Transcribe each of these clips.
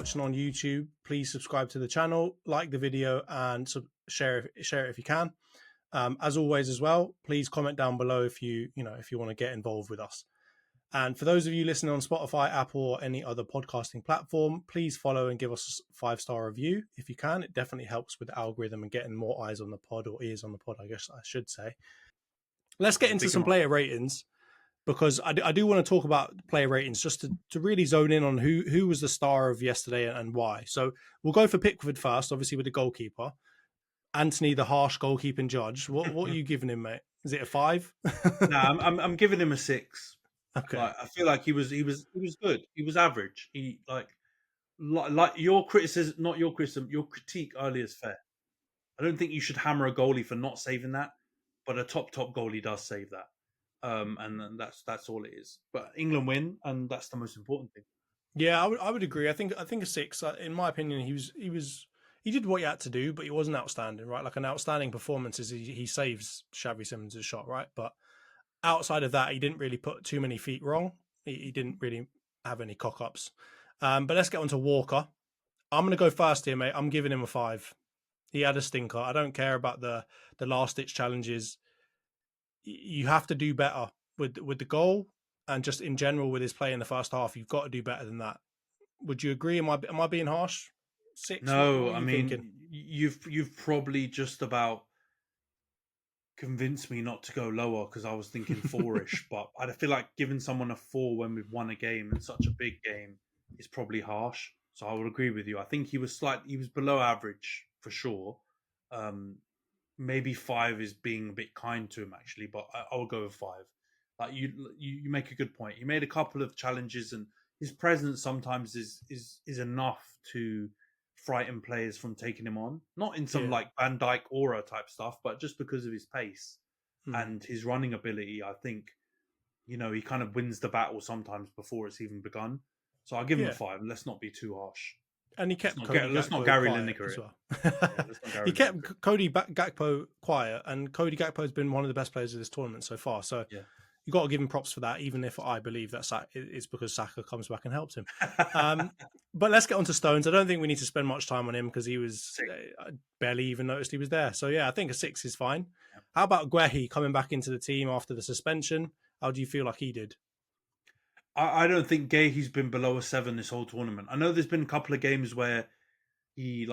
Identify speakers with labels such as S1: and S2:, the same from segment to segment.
S1: watching on YouTube, please subscribe to the channel, like the video, and share it if you can. As always, as well, please comment down below if you want to get involved with us. And for those of you listening on Spotify, Apple, or any other podcasting platform, please follow and give us a 5-star review if you can. It definitely helps with the algorithm and getting more eyes on the pod, or ears on the pod, I guess I should say. Let's get into some player ratings, because I do want to talk about player ratings just to really zone in on who was the star of yesterday and why. So we'll go for Pickford first, obviously with the goalkeeper. Antony, the harsh goalkeeping judge. What are you giving him, mate? Is it a 5?
S2: Nah, I'm giving him a 6.
S1: Okay.
S2: Like, I feel like he was good. He was average. He like your criticism, not your criticism, your critique earlier is fair. I don't think you should hammer a goalie for not saving that, but a top goalie does save that. And that's all it is. But England win, and that's the most important thing.
S1: Yeah, I would agree. I think a 6. In my opinion, he did what he had to do, but he wasn't outstanding, right? Like, an outstanding performance is he saves Xavi Simons' shot, right? But outside of that, he didn't really put too many feet wrong. He didn't really have any cock-ups. But let's get on to Walker. I'm going to go first here, mate. I'm giving him a 5. He had a stinker. I don't care about the last-ditch challenges. You have to do better with the goal, and just in general with his play in the first half. You've got to do better than that. Would you agree? Am I being harsh? 6?
S2: No, I mean, you've probably just about convinced me not to go lower, because I was thinking 4-ish. But I feel like giving someone a 4 when we've won a game, and such a big game, is probably harsh. So I would agree with you. I think he was below average for sure. Maybe 5 is being a bit kind to him, actually, but I'll go with 5. Like, you make a good point. He made a couple of challenges, and his presence sometimes is enough to frighten players from taking him on. Not in some like Van Dijk aura type stuff, but just because of his pace and his running ability. I think, he kind of wins the battle sometimes before it's even begun. So I'll give him a 5. And let's not be too harsh.
S1: And he kept
S2: let's not Gary Lineker
S1: as well. He kept Cody Gakpo quiet, and Cody Gakpo has been one of the best players of this tournament so far. So you've got to give him props for that, even if I believe that it's because Saka comes back and helps him. But let's get on to Stones. I don't think we need to spend much time on him, because he was barely even noticed he was there. So yeah, I think a 6 is fine. How about Guehi coming back into the team after the suspension? How do you feel like he did?
S2: I don't think Guehi's been below a 7 this whole tournament. I know there's been a couple of games where he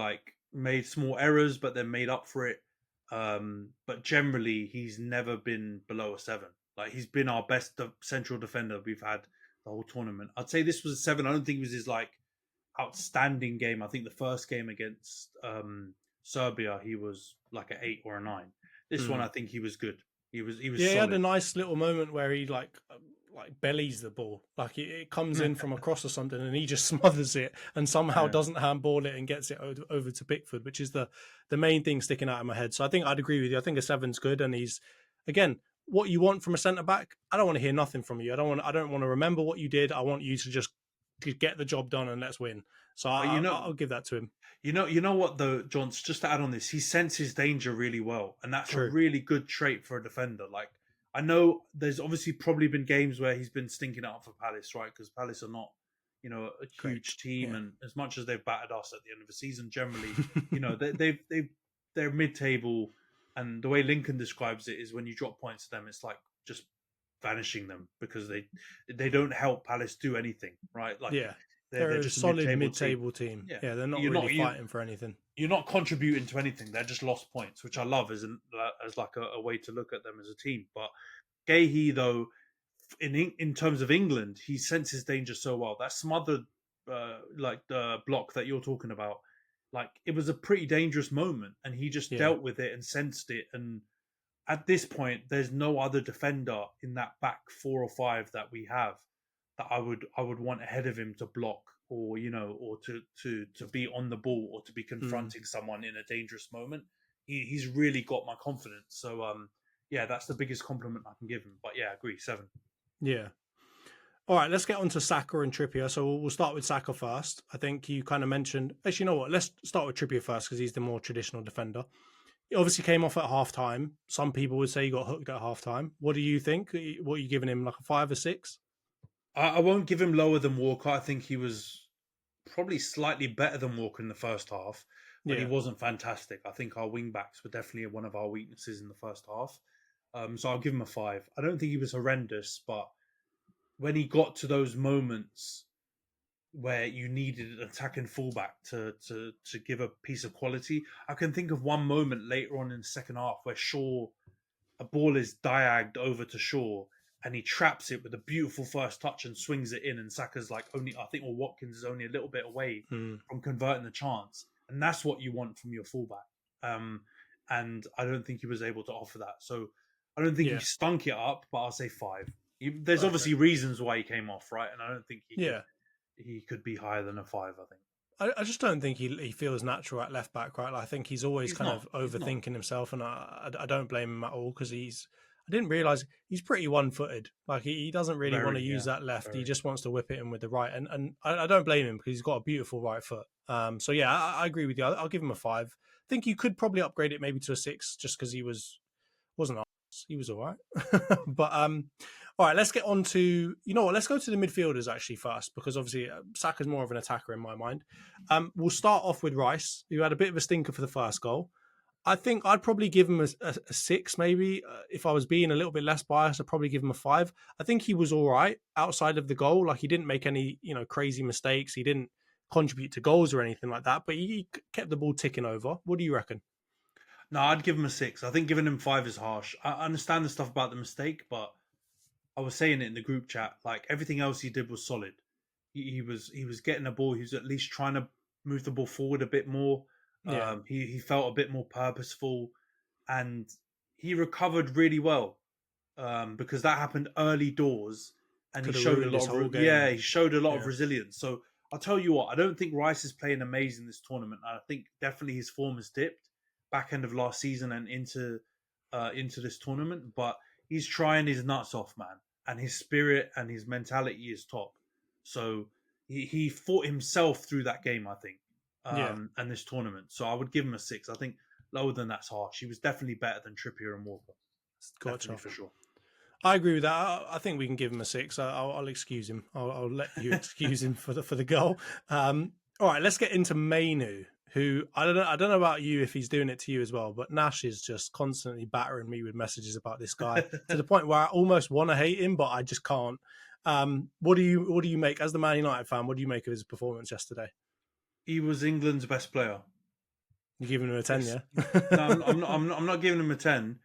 S2: made small errors, but then made up for it. But generally, he's never been below a 7. Like, he's been our best central defender we've had the whole tournament. I'd say this was a 7. I don't think it was his outstanding game. I think the first game against Serbia, he was like an 8 or a 9. This one, I think he was good. He was. Yeah, solid.
S1: He had a nice little moment where he like bellies the ball, like it comes in from across or something, and he just smothers it and somehow doesn't handball it and gets it over to Pickford, which is the main thing sticking out in my head. So I think I'd agree with you. I think a 7's good, and he's, again, what you want from a centre back. I don't want to hear nothing from you. I don't want to remember what you did. I want you to just get the job done and let's win. So I'll give that to him.
S2: You know what though, Johns, just to add on this, he senses danger really well, and that's a really good trait for a defender. Like, I know there's obviously probably been games where he's been stinking out for Palace, right? Because Palace are not, a huge team, and as much as they've battered us at the end of the season, generally, they're mid-table, and the way Lincoln describes it is when you drop points to them, it's like just vanishing them, because they don't help Palace do anything, right? Like,
S1: they're just a solid mid-table team. Yeah, they're not really fighting for anything.
S2: You're not contributing to anything. They're just lost points, which I love as like a way to look at them as a team. But Guehi, though, in terms of England, he senses danger so well. That smothered the block that you're talking about, like, it was a pretty dangerous moment, and he just dealt with it and sensed it. And at this point, there's no other defender in that back 4 or 5 that we have that I would want ahead of him to block, or or to be on the ball, or to be confronting someone in a dangerous moment. He's really got my confidence. So that's the biggest compliment I can give him. But yeah, I agree, 7.
S1: Yeah. All right, let's get on to Saka and Trippier. So we'll start with Saka first. I think you kind of mentioned, actually, you know what? Let's start with Trippier first, because he's the more traditional defender. He obviously came off at half-time. Some people would say he got hooked at half-time. What do you think? What are you giving him, like a 5 or 6?
S2: I won't give him lower than Walker. I think he was probably slightly better than Walker in the first half, but he
S1: Yeah,
S2: wasn't fantastic. I think our wing backs were definitely one of our weaknesses in the first half. So I'll give him a 5. I don't think he was horrendous, but when he got to those moments where you needed an attacking fullback to give a piece of quality, I can think of one moment later on in the second half where a ball is diagged over to Shaw and he traps it with a beautiful first touch and swings it in, and Saka's like only, I think, or Watkins is only a little bit away
S1: mm.
S2: from converting the chance, and that's what you want from your fullback. Um, and I don't think he was able to offer that. So I don't think he
S1: Yeah,
S2: stunk it up, but I'll say 5. There's
S1: okay,
S2: obviously reasons why he came off, right? And I don't think
S1: yeah.
S2: he could be higher than a 5. I think
S1: I just don't think he feels natural at left back, right? Like, I think he's always
S2: he's
S1: kind
S2: not.
S1: of
S2: He's not
S1: overthinking himself, and I don't blame him at all because I didn't realize he's pretty one-footed. Like, he doesn't really want to
S2: very,
S1: use
S2: yeah,
S1: that left. He
S2: very.
S1: just wants to whip it in with the right, and I don't blame him because he's got a beautiful right foot. So yeah, I agree with you. I'll give him a 5. I think you could probably upgrade it maybe to a 6 just because wasn't arse. He was all right. But all right, let's get on to, you know what, let's go to the midfielders actually first, because obviously Saka's more of an attacker in my mind. We'll start off with Rice, who had a bit of a stinker for the first goal. I think I'd probably give him a 6 maybe. If I was being a little bit less biased, I'd probably give him a 5. I think he was all right outside of the goal. Like, he didn't make any, crazy mistakes. He didn't contribute to goals or anything like that, but he kept the ball ticking over. What do you reckon?
S2: No, I'd give him a 6. I think giving him 5 is harsh. I understand the stuff about the mistake, but I was saying it in the group chat. Like, everything else he did was solid. He was getting the ball. He was at least trying to move the ball forward a bit more.
S1: Yeah,
S2: He felt a bit more purposeful, and he recovered really well, because that happened early doors, and he
S1: could have
S2: showed a
S1: ruined
S2: lot
S1: this
S2: of
S1: whole
S2: yeah,
S1: game.
S2: he showed a lot of
S1: Yeah,
S2: resilience. So I'll tell you what, I don't think Rice is playing amazing this tournament. I think definitely his form has dipped back end of last season and into this tournament, but he's trying his nuts off, man, and his spirit and his mentality is top. So he fought himself through that game, I think,
S1: yeah,
S2: and this tournament. So I would give him a 6. I think lower than that's harsh. He was definitely better than Trippier and Walker, definitely
S1: gotcha.
S2: for sure.
S1: I agree with that. I think we can give him a 6. I'll excuse him. I'll let you excuse him for the goal. All right, let's get into Mainu, who I don't know about you if he's doing it to you as well, but Nash is just constantly battering me with messages about this guy to the point where I almost want to hate him, but I just can't. What do you make as the Man United fan? What do you make of his performance yesterday?
S2: He was England's best player.
S1: You giving him a 10,
S2: Yes.
S1: yeah?
S2: No, I'm not. I'm not giving him a 10,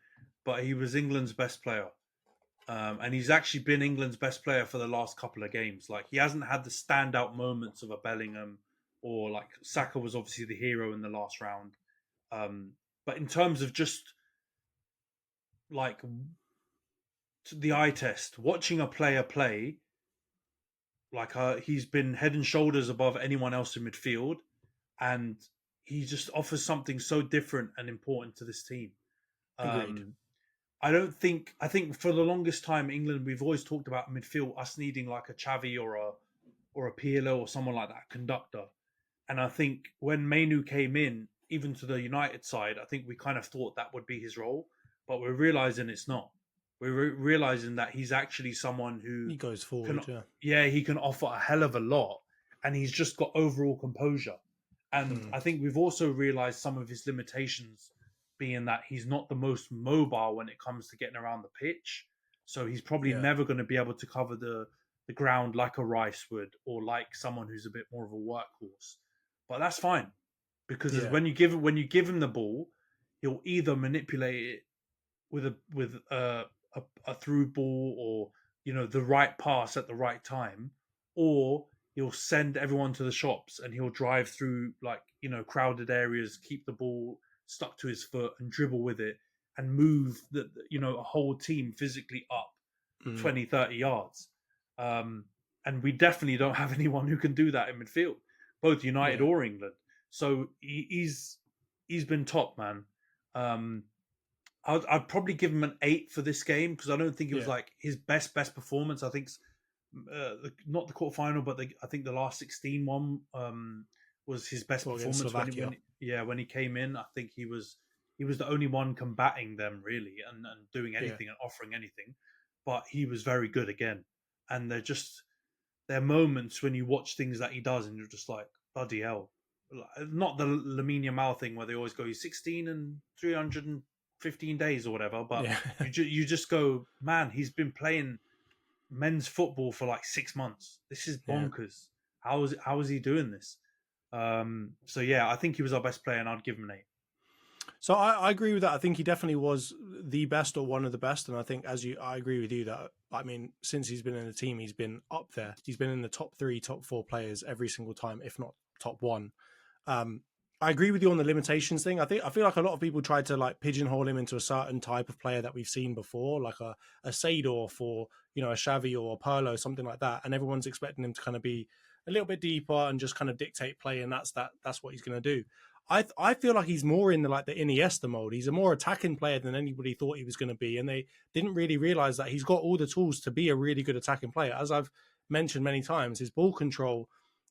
S2: but he was England's best player. And he's actually been England's best player for the last couple of games. Like, he hasn't had the standout moments of a Bellingham, or like Saka was obviously the hero in the last round. Um, but in terms of just like the eye test, watching a player play, like, he's been head and shoulders above anyone else in midfield, and he just offers something so different and important to this team.
S1: Agreed.
S2: Um, I don't think. I think for the longest time, England, we've always talked about midfield, us needing like a Xavi or a Pirlo or someone like that conductor. And I think when Mainu came in, even to the United side, I think we kind of thought that would be his role, but we're realizing it's not. We're realizing that he's actually someone who
S1: He goes
S2: can,
S1: forward, yeah.
S2: yeah, he can offer a hell of a lot, and he's just got overall composure. And
S1: Mm,
S2: I think we've also realized some of his limitations, being that he's not the most mobile when it comes to getting around the pitch. So he's probably
S1: yeah,
S2: never going to be able to cover the ground like a Rice would, or like someone who's a bit more of a workhorse. But that's fine, because
S1: yeah,
S2: when you give him the ball, he'll either manipulate it with a through ball, or the right pass at the right time, or he'll send everyone to the shops and he'll drive through, like, crowded areas, keep the ball stuck to his foot and dribble with it, and move a whole team physically up
S1: mm,
S2: 20-30 yards. um, and we definitely don't have anyone who can do that in midfield, both United
S1: yeah,
S2: or England. So he's been top, man. um, I'd probably give him an 8 for this game, because I don't think it was
S1: yeah.
S2: like his best performance. I think not the quarterfinal, but I think the last 16 one was his best
S1: Well, against
S2: performance
S1: Slovakia.
S2: when he came in. I think he was the only one combating them really, and doing
S1: Yeah,
S2: anything and offering anything. But he was very good again, and they're just there are moments when you watch things that he does, and you're just like, bloody hell. Not the Lamine Yamal thing where they always go, he's 16 and 315 days or whatever, but
S1: Yeah.
S2: you just go, man, he's been playing men's football for like 6 months. This is
S1: Yeah.
S2: bonkers. How is he doing this? So yeah, I think he was our best player, and I'd give him an 8.
S1: So I agree with that. I think he definitely was the best or one of the best. And I think I agree with you that, I mean, since he's been in the team, he's been up there. He's been in the top 3, top 4 players every single time, if not top 1. I agree with you on the limitations thing. I feel like a lot of people tried to like pigeonhole him into a certain type of player that we've seen before, like a Seedorf or, a Xavi or a Pirlo, something like that. And everyone's expecting him to kind of be a little bit deeper and just kind of dictate play. And that's what he's going to do. I feel like he's more in the Iniesta mode. He's a more attacking player than anybody thought he was going to be, and they didn't really realize that he's got all the tools to be a really good attacking player. As I've mentioned many times, his ball control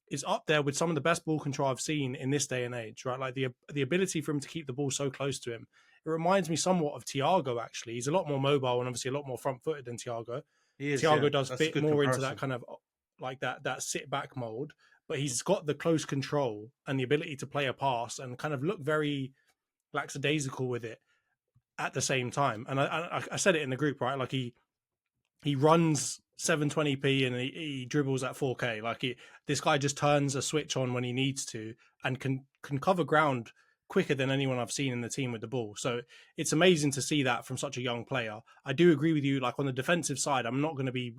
S1: is up there with some of the best ball control I've seen in this day and age. Right, like the ability for him to keep the ball so close to him. It reminds me somewhat of Thiago. Actually, he's a lot more mobile and obviously a lot more front-footed than Thiago.
S2: He is,
S1: Thiago
S2: yeah.
S1: does
S2: That's a
S1: fit
S2: good
S1: more into
S2: comparison.
S1: that kind of like that sit back mode, but he's got the close control and the ability to play a pass and kind of look very lackadaisical with it at the same time. And I said it in the group, right? Like he runs 720p and he dribbles at 4K. Like this guy just turns a switch on when he needs to and can cover ground quicker than anyone I've seen in the team with the ball. So it's amazing to see that from such a young player. I do agree with you. Like on the defensive side, I'm not going to be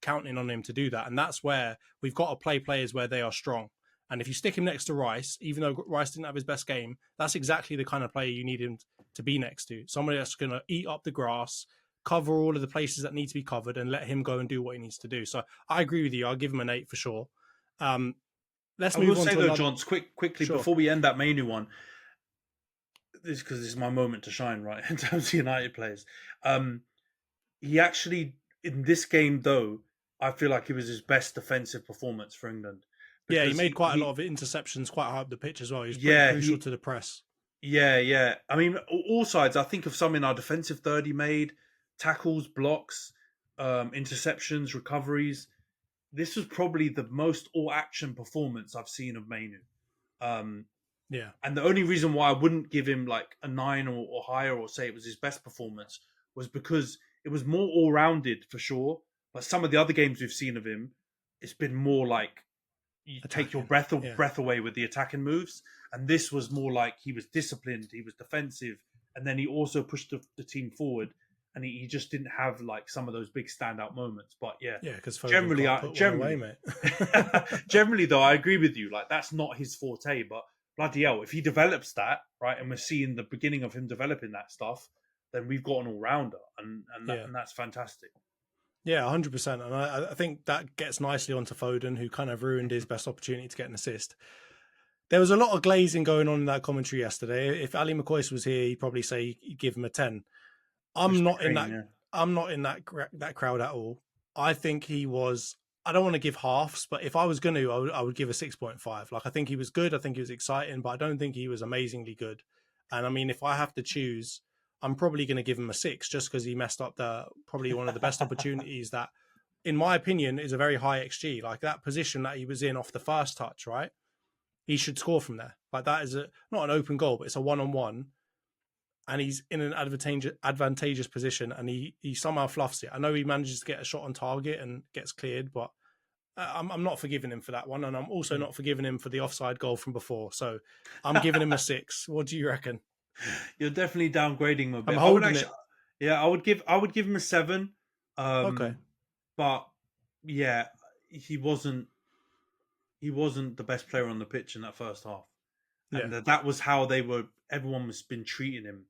S1: counting on him to do that. And that's where we've got to play players where they are strong. And if you stick him next to Rice, even though Rice didn't have his best game, that's exactly the kind of player you need him to be next to. Somebody that's going to eat up the grass, cover all of the places that need to be covered, and let him go and do what he needs to do. So I agree with you. I'll give him an 8 for sure. Let's
S2: I will
S1: move on
S2: say
S1: to
S2: though,
S1: another.
S2: Johns, quickly
S1: Sure.
S2: before we end that Manu one, this because this is my moment to shine, right? In terms of United players, he actually in this game though, I feel like it was his best defensive performance for England.
S1: Yeah, he
S2: Because
S1: made quite a lot of interceptions quite high up the pitch as well. He was pretty
S2: yeah,
S1: crucial to the press.
S2: yeah. I mean, all sides. I think of some in our defensive third he made tackles, blocks, interceptions, recoveries. This was probably the most all-action performance I've seen of Mainu.
S1: Yeah.
S2: And the only reason why I wouldn't give him like a 9 or higher or say it was his best performance was because it was more all-rounded for sure. But some of the other games we've seen of him, it's been more like you take your
S1: Attacking.
S2: breath away with the attacking moves. And this was more like he was disciplined, he was defensive, and then he also pushed the team forward. And he just didn't have like some of those big standout moments. But yeah,
S1: because Foden
S2: generally,
S1: can't put one away, mate.
S2: generally though, I agree with you. Like that's not his forte, but bloody hell, if he develops that right, and we're seeing the beginning of him developing that stuff, then we've got an all rounder, and that's fantastic.
S1: Yeah, 100%. And I think that gets nicely onto Foden, who kind of ruined his best opportunity to get an assist. There was a lot of glazing going on in that commentary yesterday. If Ali McCoy was here, he'd probably say he'd give him a 10. I'm not in that.
S2: Yeah.
S1: I'm not in that crowd at all. I think he was. I don't want to give halves, but if I was going to, I would give a 6.5. Like I think he was good. I think he was exciting, but I don't think he was amazingly good. And I mean, if I have to choose, I'm probably going to give him a 6 just because he messed up probably one of the best opportunities that, in my opinion, is a very high XG. Like that position that he was in off the first touch, right? He should score from there. Like that is not an open goal, but it's a 1-on-1. And he's in an advantageous position, and he somehow fluffs it. I know he manages to get a shot on target and gets cleared, but I'm not forgiving him for that one, and I'm also not forgiving him for the offside goal from before. So I'm giving him a 6. What do you reckon?
S2: You're definitely downgrading him a bit.
S1: I'm holding it.
S2: Yeah, I would give him a 7.
S1: Okay.
S2: But yeah, he wasn't the best player on the pitch in that first half, and that was how everyone was been treating him.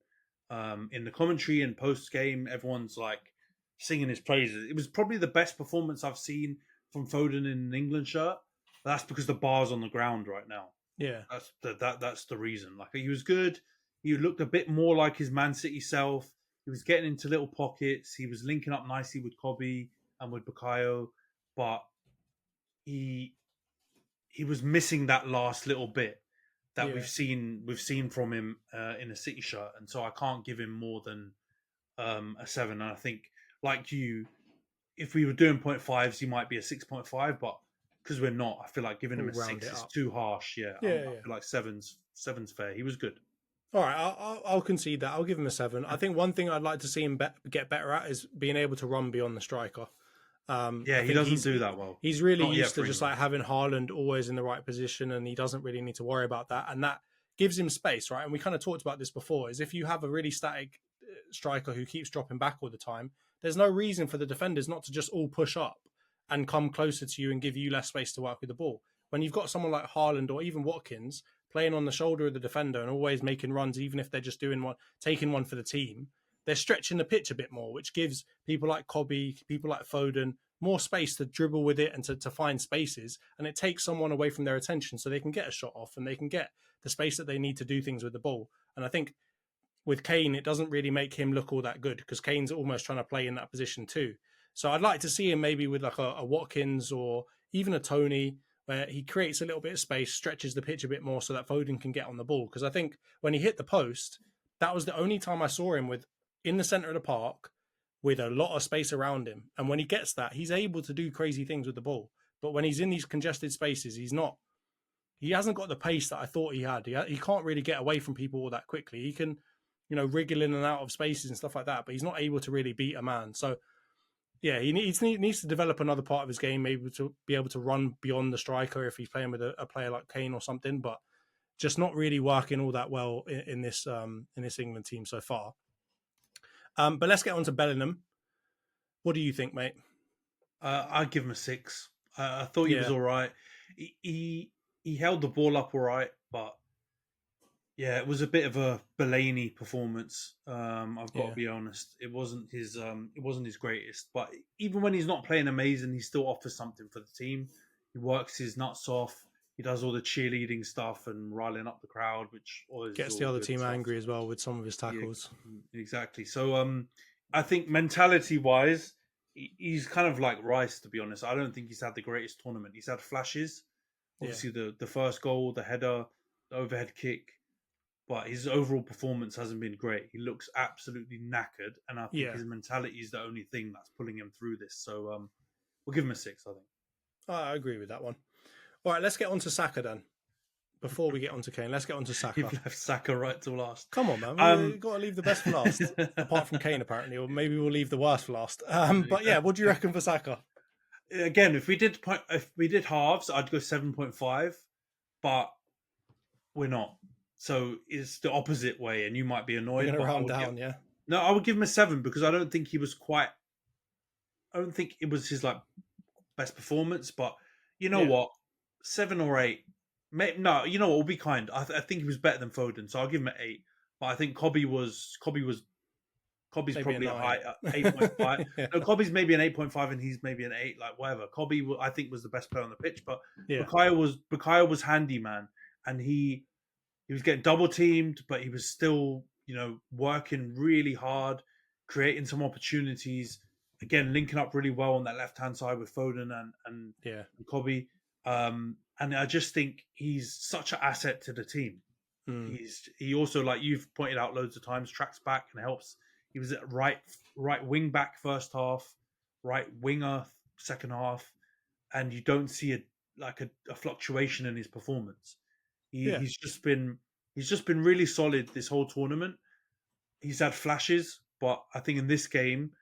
S2: In the commentary and post game, everyone's like singing his praises. It was probably the best performance I've seen from Foden in an England shirt. But that's because the bar's on the ground right now.
S1: Yeah,
S2: that's the reason. Like he was good. He looked a bit more like his Man City self. He was getting into little pockets. He was linking up nicely with Kobe and with Bukayo, but he was missing that last little bit that we've seen from him in a City shirt, and so I can't give him more than a 7. And I think, like you, if we were doing 0.5s, he might be a 6.5. But because we're not. I feel like giving him
S1: We'll
S2: a
S1: round
S2: 6
S1: it
S2: is
S1: up.
S2: too harsh. Yeah,
S1: Yeah,
S2: I
S1: yeah.
S2: feel like seven's fair. He was good.
S1: All right, I'll concede that. I'll give him a 7. I think one thing I'd like to see him get better at is being able to run beyond the striker.
S2: Yeah,
S1: I
S2: he
S1: think
S2: doesn't do that well.
S1: he's really
S2: Not yet
S1: used to
S2: for
S1: just
S2: England.
S1: like having Haaland always in the right position, and he doesn't really need to worry about that. And that gives him space, right? And we kind of talked about this before. Is if you have a really static striker who keeps dropping back all the time, there's no reason for the defenders not to just all push up and come closer to you and give you less space to work with the ball. When you've got someone like Haaland or even Watkins playing on the shoulder of the defender and always making runs, even if they're just doing one, taking one for the team, they're stretching the pitch a bit more, which gives people like Cobby, people like Foden, more space to dribble with it and to find spaces. And it takes someone away from their attention so they can get a shot off and they can get the space that they need to do things with the ball. And I think with Kane, it doesn't really make him look all that good because Kane's almost trying to play in that position too. So I'd like to see him maybe with like a Watkins or even a Tony, where he creates a little bit of space, stretches the pitch a bit more so that Foden can get on the ball. Because I think when he hit the post, that was the only time I saw him with in the center of the park with a lot of space around him. And when he gets that, he's able to do crazy things with the ball. But when he's in these congested spaces, he hasn't got the pace that I thought he had. He can't really get away from people all that quickly. He can, wriggle in and out of spaces and stuff like that, but he's not able to really beat a man. So yeah, he needs to develop another part of his game, maybe to be able to run beyond the striker if he's playing with a player like Kane or something, but just not really working all that well in this England team so far. But let's get on to Bellingham. What do you think, mate?
S2: I'd give him a 6. I thought he was all right. He held the ball up all right, but yeah, it was a bit of a Belaney performance. I've got to be honest. It wasn't his greatest. But even when he's not playing amazing, he still offers something for the team. He works his nuts off. He does all the cheerleading stuff and riling up the crowd, which
S1: gets the other team angry as well with some of his tackles.
S2: Yeah, exactly. So I think mentality-wise, he's kind of like Rice, to be honest. I don't think he's had the greatest tournament. He's had flashes. Obviously, the first goal, the header, the overhead kick. But his overall performance hasn't been great. He looks absolutely knackered, and I think his mentality is the only thing that's pulling him through this. So we'll give him a 6, I think.
S1: I agree with that one. All right, let's get on to Saka then. Before we get on to Kane, let's get on to Saka.
S2: You've left Saka right till last.
S1: Come on, man. We've got to leave the best for last. Apart from Kane, apparently. Or maybe we'll leave the worst for last. But yeah, what do you reckon for Saka?
S2: Again, if we did halves, I'd go 7.5. But we're not. So it's the opposite way, and you might be annoyed.
S1: You're going to round down, yeah?
S2: No, I would give him a 7 because I don't think he was quite... I don't think it was his best performance, but you know what? 7 or 8. No, you know what? We'll be kind. I think he was better than Foden, so I'll give him an 8. But I think Cobby's probably a high 8.5. No, Cobby's maybe an 8.5, and he's maybe an 8, whatever. Cobby, I think, was the best player on the pitch, but Bukayo was handy, man, and he was getting double teamed, but he was still, working really hard, creating some opportunities. Again, linking up really well on that left hand side with Foden and Cobby. And I just think he's such an asset to the team. He also, like you've pointed out loads of times, tracks back and helps. He was at right wing back first half, right winger second half, and you don't see a fluctuation in his performance. He's just been really solid this whole tournament. He's had flashes, but I think in this game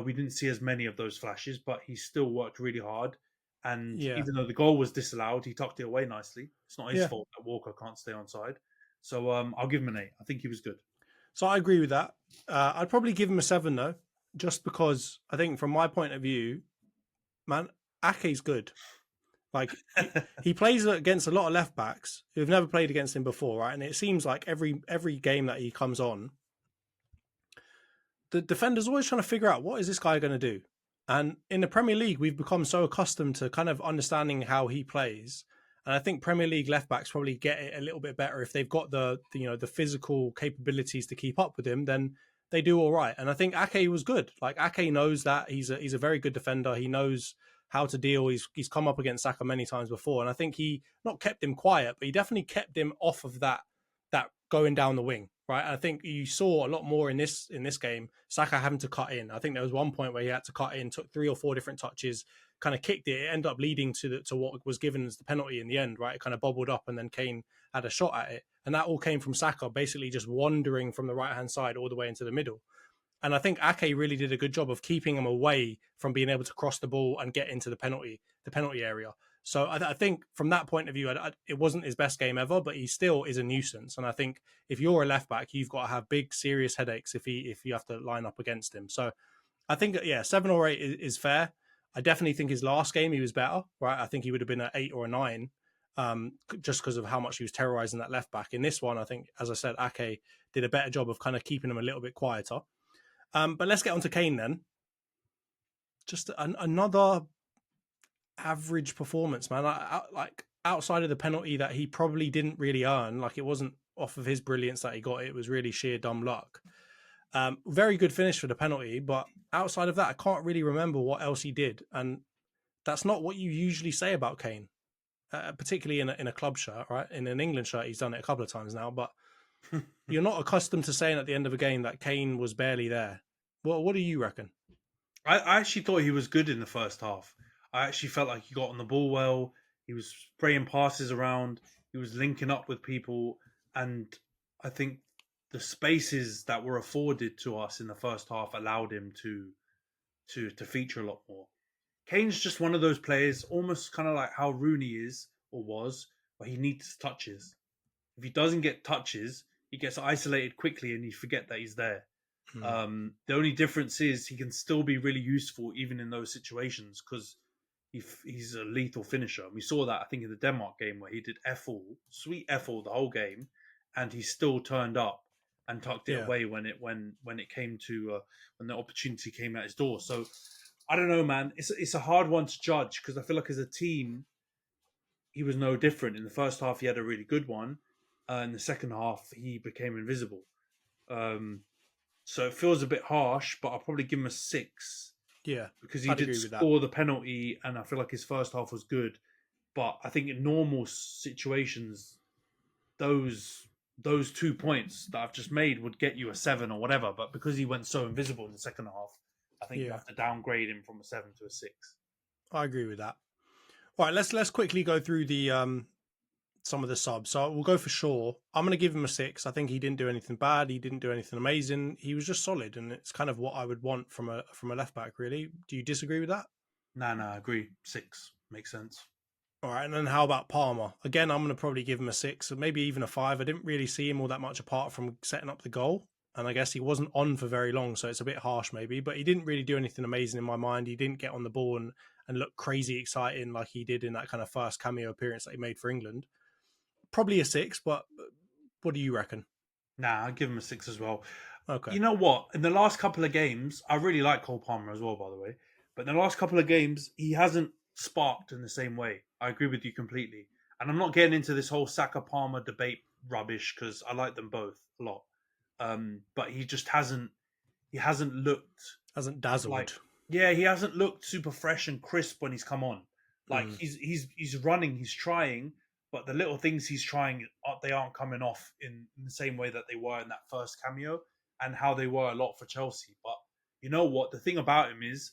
S2: we didn't see as many of those flashes. But he still worked really hard, and even though the goal was disallowed, he tucked it away nicely. It's not his fault that Walker can't stay onside. So I'll give him an 8. I think he was good.
S1: So I agree with that. I'd probably give him a 7 though, just because I think from my point of view, man, Ake's good. He plays against a lot of left backs who've never played against him before, right? And it seems like every game that he comes on, the defender's always trying to figure out what is this guy going to do. And in the Premier League, we've become so accustomed to kind of understanding how he plays. And I think Premier League left backs probably get it a little bit better if they've got the physical capabilities to keep up with him. Then they do all right. And I think Ake was good. Ake knows that he's a very good defender. He knows how to deal. He's come up against Saka many times before, and I think he not kept him quiet, but he definitely kept him off of that going down the wing, right? And I think you saw a lot more in this game. Saka having to cut in. I think there was one point where he had to cut in, took 3 or 4 different touches, kind of kicked it. It ended up leading to what was given as the penalty in the end, right? It kind of bobbled up, and then Kane had a shot at it, and that all came from Saka basically just wandering from the right hand side all the way into the middle. And I think Ake really did a good job of keeping him away from being able to cross the ball and get into the penalty area. So I think from that point of view, it wasn't his best game ever, but he still is a nuisance. And I think if you're a left back, you've got to have big, serious headaches if you have to line up against him. So I think, yeah, 7 or 8 is fair. I definitely think his last game he was better, right? I think he would have been an 8 or a 9, just because of how much he was terrorizing that left back. In this one, I think, as I said, Ake did a better job of kind of keeping him a little bit quieter. But let's get on to Kane then. Just another average performance, man. Like outside of the penalty that he probably didn't really earn, like it wasn't off of his brilliance that he got. It was really sheer dumb luck. Very good finish for the penalty, but outside of that, I can't really remember what else he did. And that's not what you usually say about Kane, particularly in a club shirt, right? In an England shirt, he's done it a couple of times now, but you're not accustomed to saying at the end of a game that Kane was barely there. What do you reckon?
S2: I actually thought he was good in the first half. I actually felt like he got on the ball well. He was spraying passes around. He was linking up with people. And I think the spaces that were afforded to us in the first half allowed him to feature a lot more. Kane's just one of those players, almost kind of like how Rooney is or was, where he needs touches. If he doesn't get touches, he gets isolated quickly and you forget that he's there. The only difference is he can still be really useful even in those situations because he's a lethal finisher. And we saw that, I think, in the Denmark game where he did sweet F-all the whole game, and he still turned up and tucked it away when it came to when the opportunity came at his door. So I don't know, man. It's a hard one to judge because I feel like as a team, he was no different. In the first half, he had a really good one. In the second half, he became invisible. So it feels a bit harsh, but I'll probably give him a 6.
S1: Yeah,
S2: because he did score the penalty, and I feel like his first half was good. But I think in normal situations, those 2 points that I've just made would get you a 7 or whatever. But because he went so invisible in the second half, I think you have to downgrade him from a 7 to a 6.
S1: I agree with that. All right, let's quickly go through the some of the subs. So we'll go for Shaw. I'm going to give him a 6. I think he didn't do anything bad. He didn't do anything amazing. He was just solid, and it's kind of what I would want from a left back, really. Do you disagree with that?
S2: No, I agree. 6 makes sense.
S1: All right, and then how about Palmer? Again, I'm going to probably give him a 6, or maybe even a 5. I didn't really see him all that much apart from setting up the goal, and I guess he wasn't on for very long, so it's a bit harsh maybe, but he didn't really do anything amazing in my mind. He didn't get on the ball and look crazy exciting like he did in that kind of first cameo appearance that he made for England. Probably a 6, but what do you reckon?
S2: Nah, I'd give him a 6 as well.
S1: Okay.
S2: You know what? In the last couple of games, I really like Cole Palmer as well, by the way. But in the last couple of games, he hasn't sparked in the same way. I agree with you completely. And I'm not getting into this whole Saka Palmer debate rubbish because I like them both a lot. But he just hasn't looked...
S1: Hasn't dazzled.
S2: He hasn't looked super fresh and crisp when he's come on. Like, he's running, he's trying... But the little things he's trying, they aren't coming off in the same way that they were in that first cameo and how they were a lot for Chelsea. But you know what? The thing about him is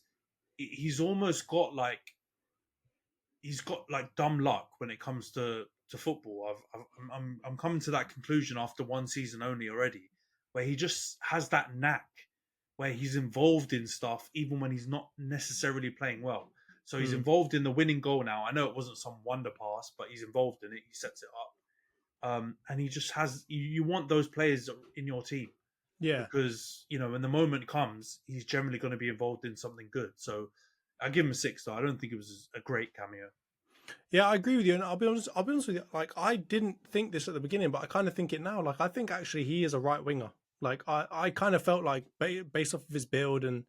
S2: he's almost got like dumb luck when it comes to football. I'm coming to that conclusion after one season only already, where he just has that knack where he's involved in stuff even when he's not necessarily playing well. So he's involved in the winning goal now. I know it wasn't some wonder pass, but he's involved in it. He sets it up. And he just has... You want those players in your team.
S1: Yeah.
S2: Because, when the moment comes, he's generally going to be involved in something good. So I give him a 6, though. I don't think it was a great cameo.
S1: Yeah, I agree with you. And I'll be honest with you. Like, I didn't think this at the beginning, but I kind of think it now. Like, I think actually he is a right winger. Like, I kind of felt like, based off of his build and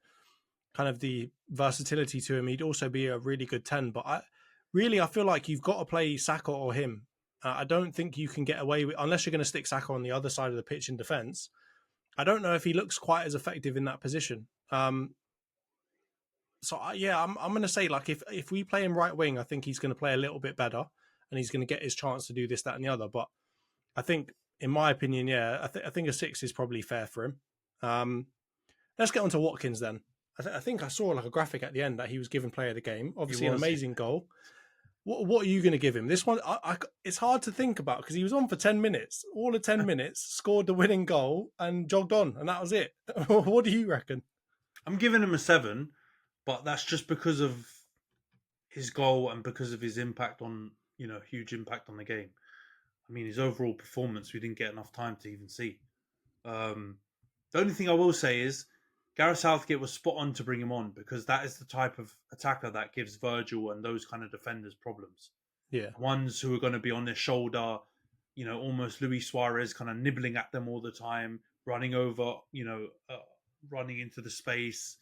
S1: kind of the versatility to him, he'd also be a really good 10. But I feel like you've got to play Saka or him. I don't think you can get away with, unless you're going to stick Saka on the other side of the pitch in defence. I don't know if he looks quite as effective in that position. I'm going to say, like, if we play him right wing, I think he's going to play a little bit better and he's going to get his chance to do this, that, and the other. But I think in my opinion, yeah, I think a 6 is probably fair for him. Let's get on to Watkins then. I think I saw like a graphic at the end that he was given player of the game. Obviously, an amazing goal. What are you going to give him? This one, it's hard to think about because he was on for 10 minutes. All of 10 minutes, scored the winning goal and jogged on, and that was it. What do you reckon?
S2: I'm giving him a 7, but that's just because of his goal and because of his impact on, huge impact on the game. I mean, his overall performance, we didn't get enough time to even see. The only thing I will say is Gareth Southgate was spot on to bring him on because that is the type of attacker that gives Virgil and those kind of defenders problems.
S1: Yeah.
S2: Ones who are going to be on their shoulder, almost Luis Suarez kind of nibbling at them all the time, running over, running into the space.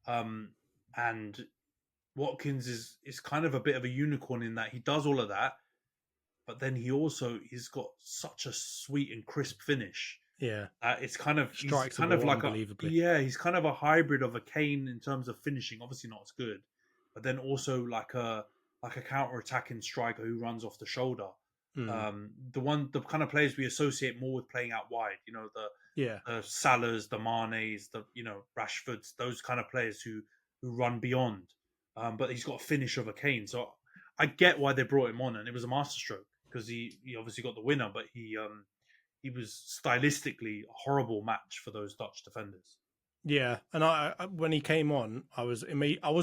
S2: And Watkins is kind of a bit of a unicorn in that he does all of that, but then he's got such a sweet and crisp finish.
S1: Yeah,
S2: it's kind of
S1: strikes
S2: he's kind of like he's kind of a hybrid of a Kane in terms of finishing. Obviously not as good, but then also like a counter-attacking striker who runs off the shoulder. The kind of players we associate more with playing out wide. The Salahs, the Manes, the Rashfords, those kind of players who run beyond. But he's got a finish of a Kane, so I get why they brought him on, and it was a masterstroke because he obviously got the winner, but he was stylistically a horrible match for those Dutch defenders.
S1: Yeah, and I when he came on, I was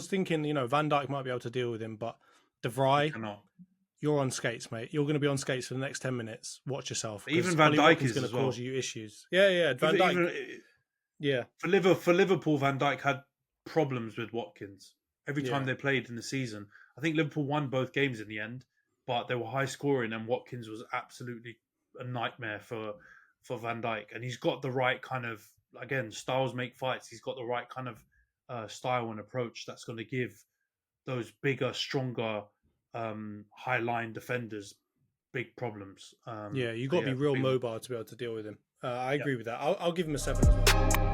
S1: thinking, Van Dijk might be able to deal with him, but De Vrij, you're on skates, mate. You're going to be on skates for the next 10 minutes. Watch yourself.
S2: Even Van Dijk is
S1: going
S2: to
S1: cause you issues. Yeah, Van Dijk.
S2: For Liverpool, Van Dijk had problems with Watkins every time they played in the season. I think Liverpool won both games in the end, but they were high scoring, and Watkins was absolutely a nightmare for Van Dijk. And he's got the right kind of, again, styles make fights. He's got the right kind of style and approach that's going to give those bigger, stronger, high line defenders big problems.
S1: You've got to be real mobile to be able to deal with him. I agree with that. I'll give him a 7 as well.